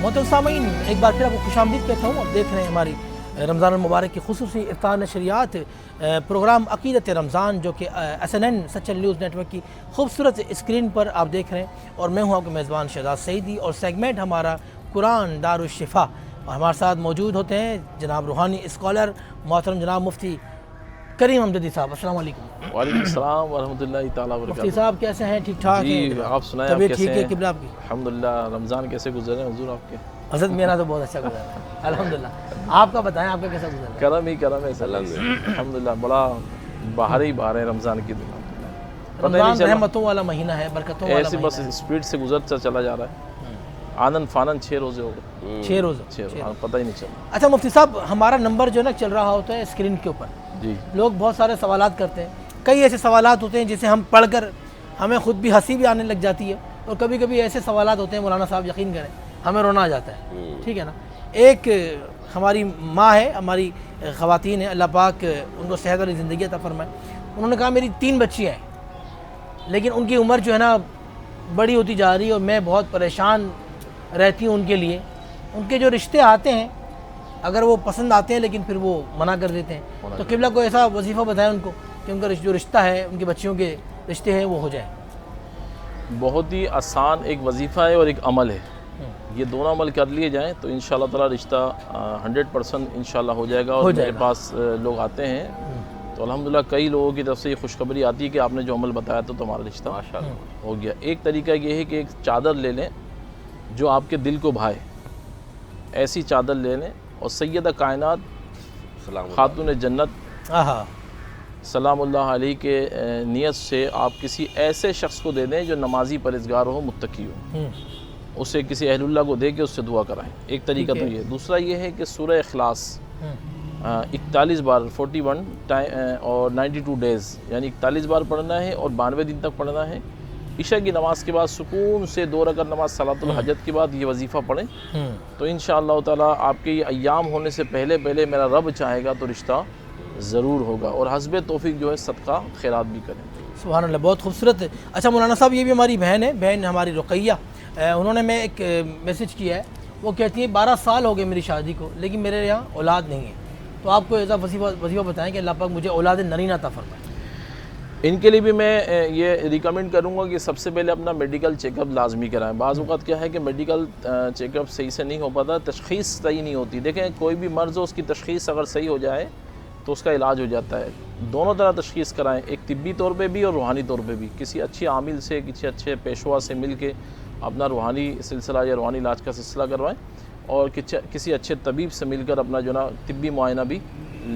محترم سامعین، ایک بار پھر آپ کو خوشامدید کہتا ہوں. آپ دیکھ رہے ہیں ہماری رمضان المبارک کی خصوصی افطار نشریات پروگرام عقیدت رمضان، جو کہ SNN Sachal news network کی خوبصورت اسکرین پر آپ دیکھ رہے ہیں. اور میں ہوں آپ کے میزبان شہزاد سعیدی، اور سیگمنٹ ہمارا قرآن دارالشفا. اور ہمارے ساتھ موجود ہوتے ہیں جناب روحانی اسکالر محترم جناب مفتی کریم امجدی صاحب. السلام علیکم. وعلیکم السلام ورحمۃ اللہ تعالیٰ وبرکاتہ. مفتی صاحب کیسے ہیں؟ ٹھیک ٹھاک ہیں؟ جی آپ سنائیں، آپ طبیعت کیسے ٹھیک ہے ہیں؟ قبلہ آپ کی؟ الحمدللہ. رمضان کیسے گزرے ہیں حضور آپ کے؟ حضرت میرا تو بہت اچھا گزرا ہے الحمدللہ. آپ کا بتائیں، آپ کا کیسا گزرا ہے؟ کرم ہی کرم ہے الحمدللہ. بڑا باہر ہی باہر ہے رمضان کی دن. پتہ نہیں رمضان چلا رحمتوں والا مہینہ ہے، برکتوں والا ایسے بس مہینہ اسپیڈ سے گزرتا چلا جا رہا ہے. آنن فانن 6 روزے ہو گئے. ہے. 6 روزہ. 6 روزے پتہ ہی نہیں چلا. اچھا مفتی صاحب، ہمارا نمبر جو ہے نا چل رہا ہوتا ہے اسکرین کے اوپر. جی لوگ بہت سارے سوالات کرتے ہیں. کئی ایسے سوالات ہوتے ہیں جسے ہم پڑھ کر ہمیں خود بھی ہنسی بھی آنے لگ جاتی ہے، اور کبھی کبھی ایسے سوالات ہوتے ہیں مولانا صاحب یقین کریں ہمیں رونا آ جاتا ہے. ٹھیک ہے نا. ایک ہماری ماں ہے، ہماری خواتین ہیں، اللہ پاک ان کو صحت والی زندگی عطا فرمائے. انہوں نے کہا میری 3 بچیاں ہیں، لیکن ان کی عمر جو ہے نا بڑی ہوتی جا رہی ہے، اور میں بہت پریشان رہتی ہوں ان کے لیے. ان کے جو رشتے آتے ہیں اگر وہ پسند آتے ہیں لیکن پھر وہ منع کر دیتے ہیں. تو قبلہ کو ایسا وظیفہ بتائیں ان کو کہ ان کا جو رشتہ ہے، ان کی بچیوں کے رشتے ہیں، وہ ہو جائیں. بہت ہی آسان ایک وظیفہ ہے اور ایک عمل ہے. یہ دونوں عمل کر لیے جائیں تو انشاءاللہ تعالی رشتہ 100% انشاءاللہ ہو جائے گا. اور میرے پاس لوگ آتے ہیں تو الحمدللہ کئی لوگوں کی طرف سے یہ خوشخبری آتی ہے کہ آپ نے جو عمل بتایا تو تمہارا رشتہ ہو گیا. ایک طریقہ یہ ہے کہ ایک چادر لے لیں جو آپ کے دل کو بھائے. ایسی چادر لے لیں اور سیدہ کائنات خاتون جنت سلام اللہ علیہ کے نیت سے آپ کسی ایسے شخص کو دے دیں جو نمازی پرہیزگار ہو، متقی ہو. اسے کسی اہل اللہ کو دے کے اس سے دعا کرائیں. ایک طریقہ تو یہ. دوسرا یہ ہے کہ سورہ اخلاص 41 بار 41 اور 92 ڈیز یعنی 41 بار پڑھنا ہے اور 92 دن تک پڑھنا ہے. عشاء کی نماز کے بعد سکون سے 2 رکعت نماز صلاۃ الحجت کے بعد یہ وظیفہ پڑھیں تو انشاءاللہ تعالی آپ کے یہ ایام ہونے سے پہلے میرا رب چاہے گا تو رشتہ ضرور ہوگا. اور حسب توفیق جو ہے صدقہ خیرات بھی کریں. سبحان اللہ، بہت خوبصورت ہے. اچھا مولانا صاحب، یہ بھی ہماری بہن ہے، بہن ہماری رقیہ. انہوں نے میں ایک میسج کیا ہے. وہ کہتی ہیں 12 سال ہو گئے میری شادی کو، لیکن میرے یہاں اولاد نہیں ہے. تو آپ کو ایسا وظیفہ بتائیں کہ اللہ پاک مجھے اولاد نرینہ عطا فرمائے. ان کے لیے بھی میں یہ ریکمنڈ کروں گا کہ سب سے پہلے اپنا میڈیکل چیک اپ لازمی کرائیں. بعض اوقات کیا ہے کہ میڈیکل چیک اپ صحیح سے نہیں ہو پاتا، تشخیص صحیح نہیں ہوتی. دیکھیں کوئی بھی مرض ہو، اس کی تشخیص اگر صحیح ہو جائے تو اس کا علاج ہو جاتا ہے. دونوں طرح تشخیص کرائیں، ایک طبی طور پہ بھی اور روحانی طور پہ بھی. کسی اچھی عامل سے، کسی اچھے پیشوا سے مل کے اپنا روحانی سلسلہ یا روحانی علاج کا سلسلہ کروائیں، اور کسی اچھے طبیب سے مل کر اپنا جو نا طبی معائنہ بھی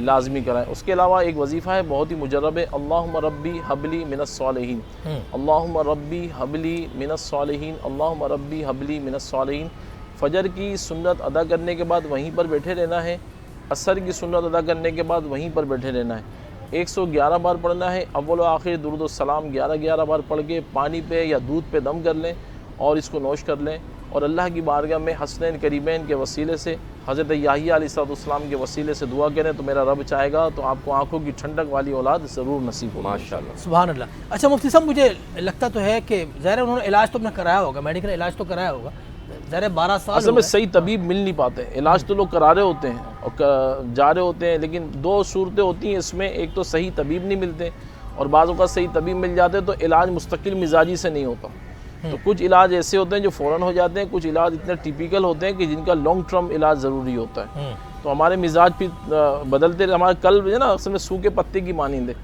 لازمی کرائیں. اس کے علاوہ ایک وظیفہ ہے بہت ہی مجرب ہے، اللہم ربی حبلی من الصالحین. اللہم ربی حبلی من الصالحین، اللہم ربی حبلی من الصالحین. فجر کی سنت ادا کرنے کے بعد وہیں پر بیٹھے رہنا ہے. عصر کی سنت ادا کرنے کے بعد وہیں پر بیٹھے رہنا ہے. 111 بار پڑھنا ہے. اول و آخر درود السلام 11 بار پڑھ کے پانی پہ یا دودھ پہ دم کر لیں اور اس کو نوش کر لیں. اور اللہ کی بارگاہ میں حسنین کریمین کے وسیلے سے، حضرت یحییٰ علیہ السلام کے وسیلے سے دعا کریں تو میرا رب چاہے گا تو آپ کو آنکھوں کی ٹھنڈک والی اولاد ضرور نصیب ہو. ماشاءاللہ. سبحان اللہ. اچھا مفتی صاحب، مجھے لگتا تو ہے کہ ظاہر انہوں نے علاج تو اپنا کرایا ہوگا، میڈیکل علاج تو کرایا ہوگا. ظاہر 12 سال اصل میں صحیح طبیب مل نہیں پاتے. علاج تو لوگ کرا رہے ہوتے ہیں اور جا رہے ہوتے ہیں، لیکن 2 صورتیں ہوتی ہیں اس میں. ایک تو صحیح طبیب نہیں ملتے، اور بعض اوقات صحیح طبیب مل جاتے تو علاج مستقل مزاجی سے نہیں ہوتا. تو کچھ علاج ایسے ہوتے ہیں جو فوراً ہو جاتے ہیں، کچھ علاج اتنے ٹیپیکل ہوتے ہیں کہ جن کا لانگ ٹرم علاج ضروری ہوتا ہے. تو ہمارے مزاج پھر بدلتے رہے. ہمارا قلب ہے نا اصل میں سوکھے پتے کی مانند ہے.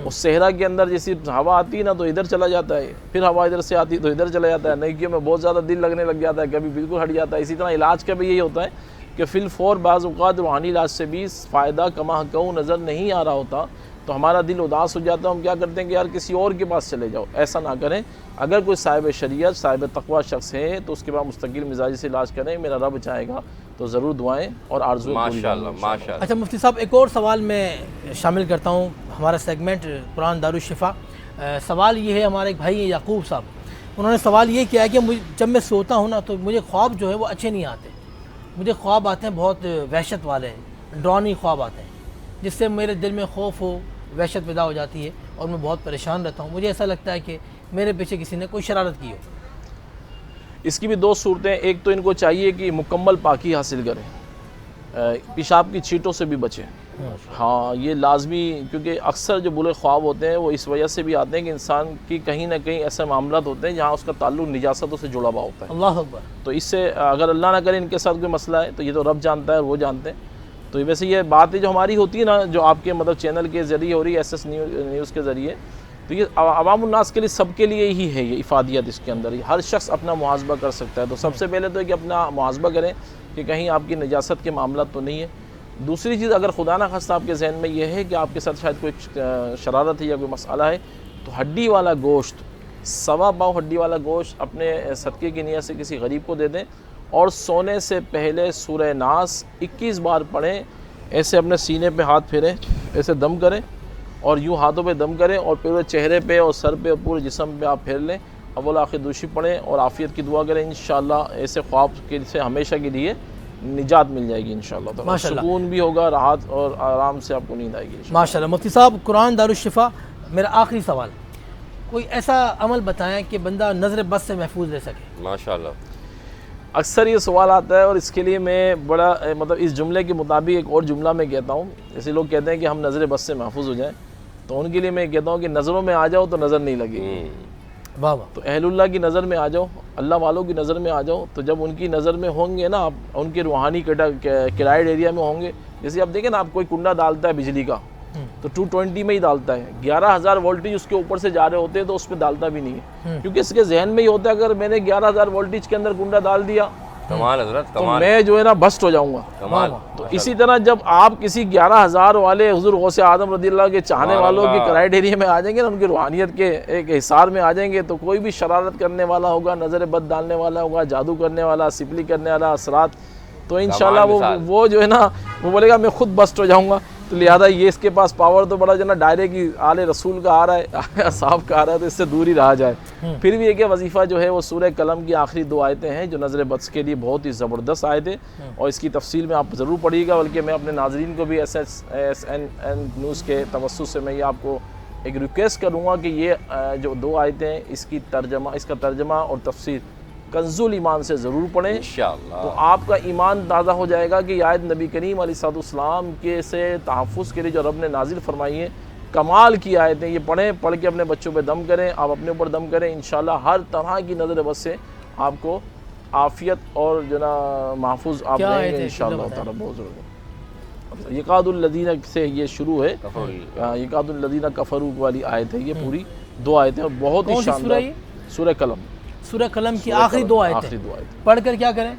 اس صحرا کے اندر جیسی ہوا آتی ہے نا تو ادھر چلا جاتا ہے، پھر ہوا ادھر سے آتی ہے تو ادھر چلا جاتا ہے. نیکیوں میں بہت زیادہ دل لگنے لگ جاتا ہے، کبھی بالکل ہٹ جاتا ہے. اسی طرح علاج کا بھی یہی ہوتا ہے کہ فی الفور بعض اوقات روحانی علاج سے بھی فائدہ کما حقہ نظر نہیں آ رہا ہوتا تو ہمارا دل اداس ہو جاتا ہے. ہم کیا کرتے ہیں کہ یار کسی اور کے پاس چلے جاؤ. ایسا نہ کریں. اگر کوئی صاحب شریعت، صاحب تقوی شخص ہے تو اس کے بعد مستقل مزاجی سے علاج کریں. میرا رب چاہے گا تو ضرور دعائیں اور آرزو. ماشاءاللہ ماشاءاللہ. اچھا مفتی صاحب، ایک اور سوال میں شامل کرتا ہوں ہمارا سیگمنٹ قرآن دارالشفا. سوال یہ ہے، ہمارے ایک بھائی ہیں یعقوب صاحب، انہوں نے سوال یہ کیا ہے کہ جب میں سوتا ہوں نا تو مجھے خواب جو ہے وہ اچھے نہیں آتے. مجھے خواب آتے ہیں بہت وحشت والے، ڈراؤنی خواب آتے ہیں، جس سے میرے دل میں خوف ہو، وحشت پیدا ہو جاتی ہے اور میں بہت پریشان رہتا ہوں. مجھے ایسا لگتا ہے کہ میرے پیچھے کسی نے کوئی شرارت کی ہو. اس کی بھی دو صورتیں، ایک تو ان کو چاہیے کہ مکمل پاکی حاصل کریں، پیشاب کی چھینٹوں سے بھی بچیں. ہاں یہ لازمی، کیونکہ اکثر جو برے خواب ہوتے ہیں وہ اس وجہ سے بھی آتے ہیں کہ انسان کی کہیں نہ کہیں ایسے معاملات ہوتے ہیں جہاں اس کا تعلق نجاستوں سے جڑا ہوا ہوتا ہے. اللہ اکبر. تو اس سے اگر اللہ نہ کرے ان کے ساتھ کوئی مسئلہ ہے تو یہ تو رب جانتا ہے اور وہ جانتے ہیں. تو ویسے یہ باتیں جو ہماری ہوتی ہے نا، جو آپ کے مطلب چینل کے ذریعے ہو رہی ہے، SS نیوز کے ذریعے، تو یہ عوام الناس کے لیے، سب کے لیے ہی ہے یہ افادیت. اس کے اندر ہر شخص اپنا محاسبہ کر سکتا ہے. تو سب سے پہلے تو ہے کہ اپنا محاسبہ کریں کہ کہیں آپ کی نجاست کے معاملات تو نہیں ہے. دوسری چیز، اگر خدا نہ خواستہ آپ کے ذہن میں یہ ہے کہ آپ کے ساتھ شاید کوئی شرارت ہے یا کوئی مسئلہ ہے، تو ہڈی والا گوشت، 1.25 پاؤ ہڈی والا گوشت اپنے صدقے کی نیت سے کسی غریب کو دے دیں، اور سونے سے پہلے سورہ ناس 21 بار پڑھیں. ایسے اپنے سینے پہ ہاتھ پھیریں، ایسے دم کریں اور یوں ہاتھوں پہ دم کریں، اور پورے چہرے پہ اور سر پہ اور پورے جسم پہ آپ پھیر لیں. اول آخر دوشی پڑھیں اور عافیت کی دعا کریں. انشاءاللہ ایسے خواب سے ہمیشہ کے لیے نجات مل جائے گی انشاءاللہ تعالی. سکون بھی ہوگا، راحت اور آرام سے آپ کو نیند آئے گی ماشاءاللہ. مفتی صاحب، قرآن دارالشفا، میرا آخری سوال، کوئی ایسا عمل بتائیں کہ بندہ نظر بد سے محفوظ رہ سکے. ماشاءاللہ. اکثر یہ سوال آتا ہے، اور اس کے لیے میں بڑا مطلب اس جملے کے مطابق ایک اور جملہ میں کہتا ہوں. جیسے لوگ کہتے ہیں کہ ہم نظر بد سے محفوظ ہو جائیں، تو ان کے لیے میں کہتا ہوں کہ نظروں میں آ جاؤ تو نظر نہیں لگے. واہ واہ. تو اہل اللہ کی نظر میں آ جاؤ، اللہ والوں کی نظر میں آ جاؤ. تو جب ان کی نظر میں ہوں گے نا آپ، ان کے روحانی کرائڈ ایریا میں ہوں گے. جیسے آپ دیکھیں نا، آپ کوئی کنڈا ڈالتا ہے بجلی کا تو 220 میں ہی ڈالتا ہے، 11,000 وولٹیج اس کے اوپر سے جا رہے ہوتے ہیں تو اس پہ ڈالتا بھی نہیں ہے، کیونکہ اس کے ذہن میں ہی ہوتا ہے اگر میں نے 11,000 وولٹیج کے اندر کنڈا ڈال دیا کمال حضرت، تو کمال میں جو ہے نا بسٹ ہو جاؤں گا. کمال. تو اسی طرح جب آپ کسی 11,000 والے حضور غوث اعظم رضی اللہ کے چاہنے والوں کے کرائڈ ایریا میں آ جائیں گے نا، ان کی روحانیت کے ایک حصار میں آ جائیں گے، تو کوئی بھی شرارت کرنے والا ہوگا، نظر بد ڈالنے والا ہوگا، جادو کرنے والا، سپلی کرنے والا، اثرات، تو انشاءاللہ وہ جو ہے نا وہ بولے گا میں خود بسٹ ہو جاؤں گا. تو لہٰذا یہ اس کے پاس پاور تو بڑا جو ہے نا دائرے کی آل رسول کا آ رہا ہے، اصحاب کا آ رہا ہے، تو اس سے دور ہی رہا جائے. پھر بھی ایک وظیفہ جو ہے وہ سورہ قلم کی آخری 2 آیتیں ہیں جو نظر بد کے لیے بہت ہی زبردست آیتیں، اور اس کی تفصیل میں آپ ضرور پڑھیے گا. بلکہ میں اپنے ناظرین کو بھی SN نیوز کے توسط سے میں یہ آپ کو ایک ریکویسٹ کروں گا کہ یہ جو 2 آیتیں ہیں اس کا ترجمہ اور تفسیر کنز الایمان سے ضرور پڑھیں. انشاءاللہ تو آپ کا ایمان تازہ ہو جائے گا کہ یہ آیت نبی کریم علیہ السلام کے سے تحفظ کے لیے جو رب نے نازل فرمائی ہے، کمال کی آیتیں. یہ پڑھیں، پڑھ کے اپنے بچوں پہ دم کریں، آپ اپنے اوپر دم کریں. انشاءاللہ ہر طرح کی نظر بد سے آپ کو عافیت اور جو نا محفوظ آپ رہیں گے انشاءاللہ تعالی. بہت ضرور یقاد الذین سے یہ شروع ہے، یقاد الذین کفروا والی آیت ہے. یہ پوری 2 آیتیں اور بہت ہی شاندار. سورہ قلم، سورہ قلم کی آخری 2 آیتیں پڑھ کر کیا کریں؟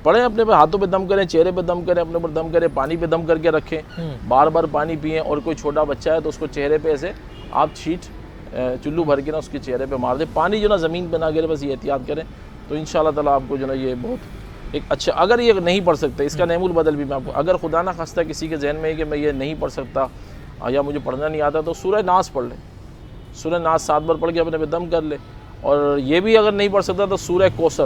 پڑھیں، اپنے پہ ہاتھوں پہ دم کریں، چہرے پہ دم کریں، اپنے اوپر دم کریں، پانی پہ دم کر کے رکھیں، بار بار پانی پئیں. اور کوئی چھوٹا بچہ ہے تو اس کو چہرے پہ ایسے آپ چھینٹ چلو بھر کے نا اس کے چہرے پہ مار دیں. پانی جو نا زمین پہ نہ گرے، بس یہ احتیاط کریں. تو انشاءاللہ تعالیٰ آپ کو جو نا یہ بہت ایک اچھا، اگر یہ نہیں پڑھ سکتے اس کا نعم البدل بھی میں آپ کو، اگر خدا نہ خواستہ کسی کے ذہن میں ہے کہ میں یہ نہیں پڑھ سکتا یا مجھے پڑھنا نہیں آتا، تو سورہ ناس پڑھ لیں. سورہ ناس 7 بار پڑھ کے اپنے پہ دم کر لے. اور یہ بھی اگر نہیں پڑھ سکتا تو سورہ کوثر،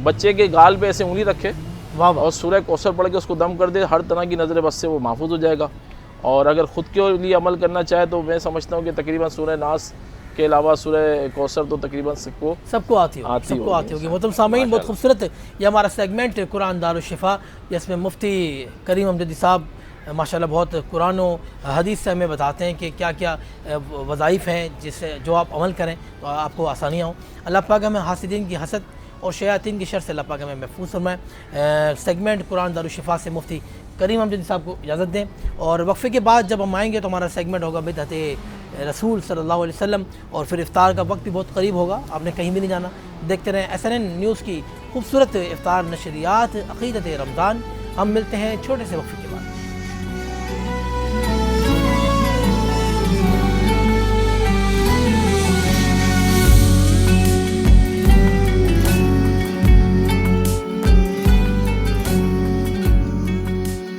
بچے کے گال پہ ایسے انگلی رکھے اور سورہ کوثر پڑھ کے اس کو دم کر دے. ہر طرح کی نظر بد سے وہ محفوظ ہو جائے گا. اور اگر خود کے لیے عمل کرنا چاہے تو میں سمجھتا ہوں کہ تقریباً سورہ ناس کے علاوہ سورہ کوثر تو تقریباً سب کو آتی ہوگی. محترم سامعین، بہت خوبصورت یہ ہمارا سیگمنٹ قرآن دارالشفا، جس میں مفتی کریم امجدی صاحب ماشاءاللہ بہت قرآن و حدیث سے ہمیں بتاتے ہیں کہ کیا کیا وظائف ہیں جو آپ عمل کریں تو آپ کو آسانیاں ہوں. اللہ پاک ہمیں حاسدین کی حسد اور شیاطین کی شر سے اللہ پاک ہمیں محفوظ فرمائے. سیگمنٹ قرآن دارالشفا سے مفتی کریم امجدی صاحب کو اجازت دیں، اور وقفے کے بعد جب ہم آئیں گے تو ہمارا سیگمنٹ ہوگا بدعت رسول صلی اللہ علیہ وسلم، اور پھر افطار کا وقت بھی بہت قریب ہوگا، آپ نے کہیں بھی نہیں جانا. دیکھتے رہیں SN نیوز کی خوبصورت افطار نشریات عقیدت رمضان. ہم ملتے ہیں چھوٹے سے وقفے کے